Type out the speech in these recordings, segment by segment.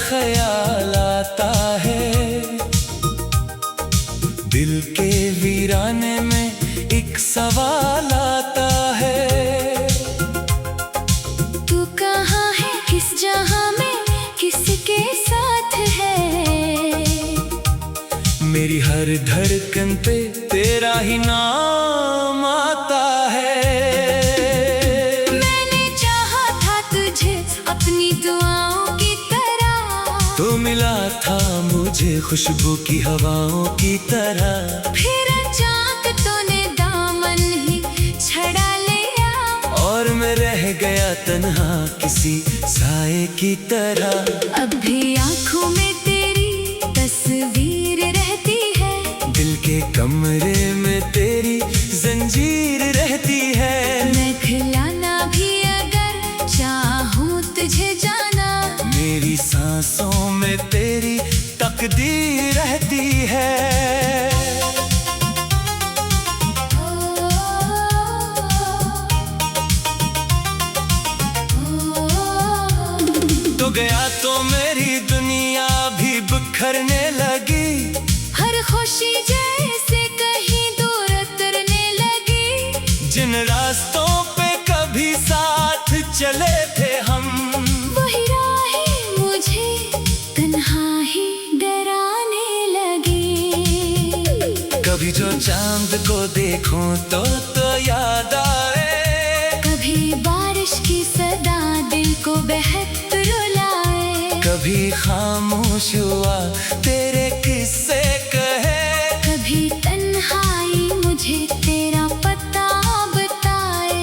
ख्याल आता है। दिल के वीराने में एक सवाल आता है। तू कहाँ है, किस जहां में, किसके साथ है? मेरी हर धड़कन पे तेरा ही नाम आता है। मैंने चाहा था तुझे अपनी दुआओं की तरह, तो मिला था मुझे खुशबू की हवाओं की तरह। फिर अचानक तूने दामन ही छड़ा लिया, और मैं रह गया तन्हा किसी साए की तरह। अब भी आँखों में तेरी तस्वीर रहती है, दिल के कमरे में तेरी जंजीर रहती है। मैं खिलाना भी अगर चाहूँ तुझे जाना, मेरी सांसों में तेरी तकदीर रहती है। तो गया तो मेरी दुनिया भी बिखरने लगी, हर खुशी जैसे कहीं दूर उतरने लगी। जिन रास्तों पे कभी साथ चले थे हम, वही राहें मुझे तन्हा ही डराने लगी। कभी जो चांद को देखूं तो याद आए, कभी बारिश की सदा दिल को बेहद रुलाए, कभी खामोश हुआ तेरे किस्से कहे, कभी तन्हाई मुझे तेरा पता बताए।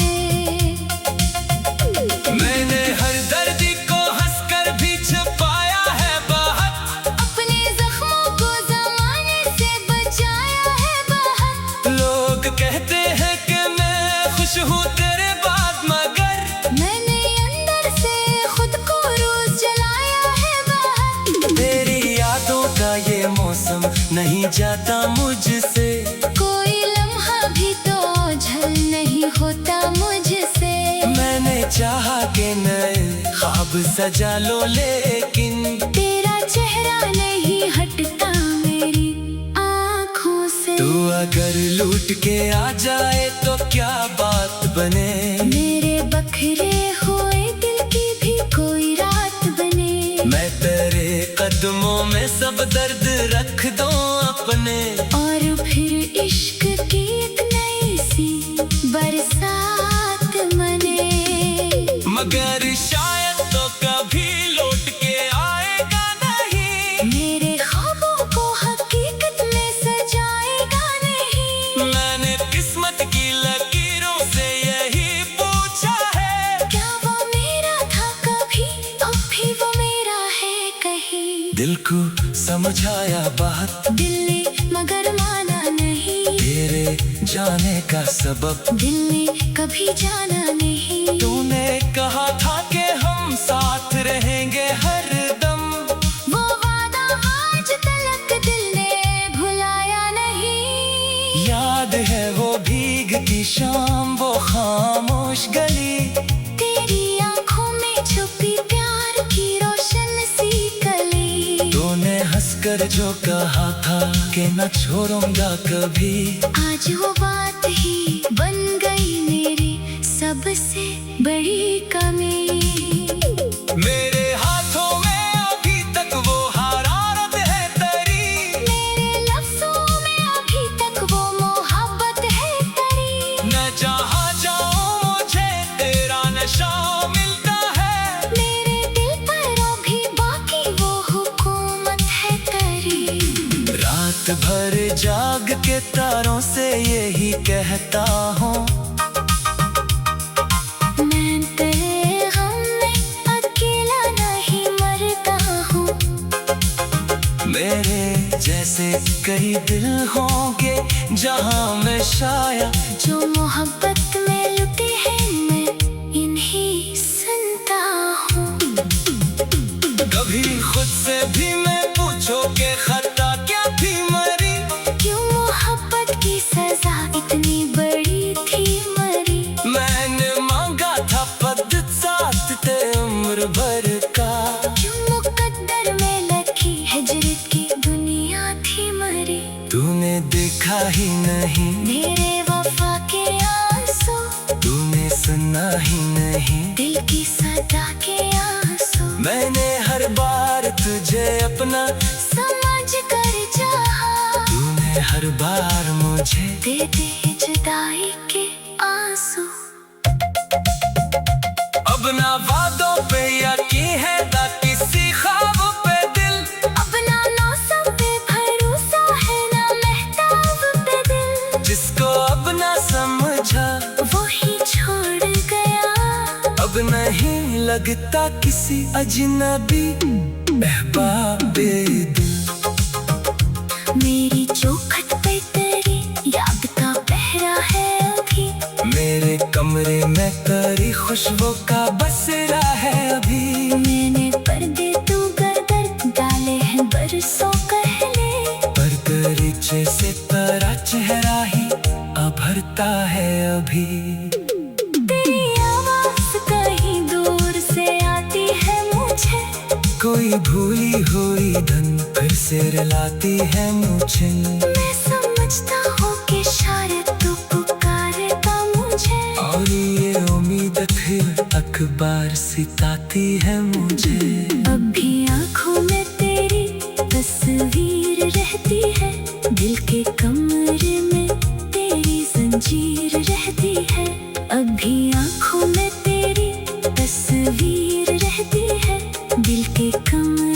मैंने हर दर्द को हंसकर भी छुपाया है बहुत, अपने जख्मों को जमाने से बचाया है बहुत। लोग कहते हैं कि मैं खुश हूँ तेरे बाद, मगर मैंने अंदर से खुद को रोज जलाया है बहुत। तेरी यादों का ये मौसम नहीं जाता मुझसे, कोई लम्हा भी तो झल नहीं होता मुझसे। मैंने चाहा कि नए ख्वाब सजा लो, लेकिन तेरा चेहरा नहीं हटता मेरी आँखों से। तू अगर लूट के आ जाए तो क्या बात बने, मेरे बखरे हुए दिल की भी कोई रात बने। मैं तेरे कदमों में सब दर्द रख दूं अपने, और फिर इश्क की एक नई सी बरसात मने। मगर शायद तो कभी लौट के आएगा नहीं, मेरे ख्वाबों को हकीकत में सजाएगा नहीं। मैंने किस्मत की लकीरों से यही पूछा है, क्या वो मेरा था कभी, अब भी वो मेरा है कहीं। दिल को समझाया बात, दिल ने मगर माना नहीं, तेरे जाने का सबब दिल ने कभी जाना नहीं। तूने कहा था कि हम साथ रहेंगे हर दम, वो वादा आज तलक दिल ने भुलाया नहीं। याद है वो भीगती शाम, वो खामोश गली, तेरी आंखों में छुपी प्यार की रोशन सी कली। तूने हंसकर जो कहा था कि न छोड़ूंगा कभी, आज वो बात ही बन गई मेरी सबसे बड़ी कमी। मेरे हाथों में अभी तक वो हरारत है तरी, मेरे लफ्ज़ों में अभी तक वो मोहब्बत है तरी। न जहाँ जाऊँ मुझे तेरा नशा मिलता है, मेरे दिल पर भी बाकी वो हुकूमत है तरी। रात भर जाग के तारों से यही कहता हूँ, मैं तेरे गम में अकेला नहीं मरता हूँ। मेरे जैसे कई दिल होंगे जहाँ में शायद, जो मोहब्बत में लुटे हैं मैं इन्हीं सुनता हूँ। कभी खुद से भी मैं पूछो कि खता क्या थी मरी, क्यों मोहब्बत की सजा इतनी बड़ी थी मरी। मैंने मांगा था पद साथ ते उम्र भर का, क्यों मुकद्दर समझा ही नहीं, मेरे वफा के आंसू तूने सुना ही नहीं, दिल की सदा के आंसू मैंने हर बार तुझे अपना समझ कर चाहा, तूने हर बार मुझे दे दे जुदाई के आंसू। अब ना वादों पे यकीन है ना किसी ख्वाब पे दिल, अब ना मौसम पे भरोसा है ना महताब पे दिल, जिसको अब ना समझा वो ही छोड़ गया, अब नहीं लगता किसी अजनबी अहबाब दिल। मेरी चौखट पे तेरी याद का पहरा है अभी, मेरे कमरे में तेरी खुशबू का बसेरा है अभी, मैंने पर्दे तू गदर डाले हैं बरसों पहले, पर तेरी जैसे तेरा चेहरा ही अभरता है अभी। तेरी आवाज कहीं दूर से आती है मुझे, कोई भूली हुई धन फिर से रुलाती है मुझे, मैं समझता हूँ कि शायद तू पुकारेगा मुझे, और ये उम्मीद फिर अखबार सिताती है मुझे। अब भी आँखों में तेरी तस्वीर रहती है, दिल के कमरे में तेरी जंजीर रहती है, अब भी आँखों में तेरी तस्वीर रहती है, दिल के कमरे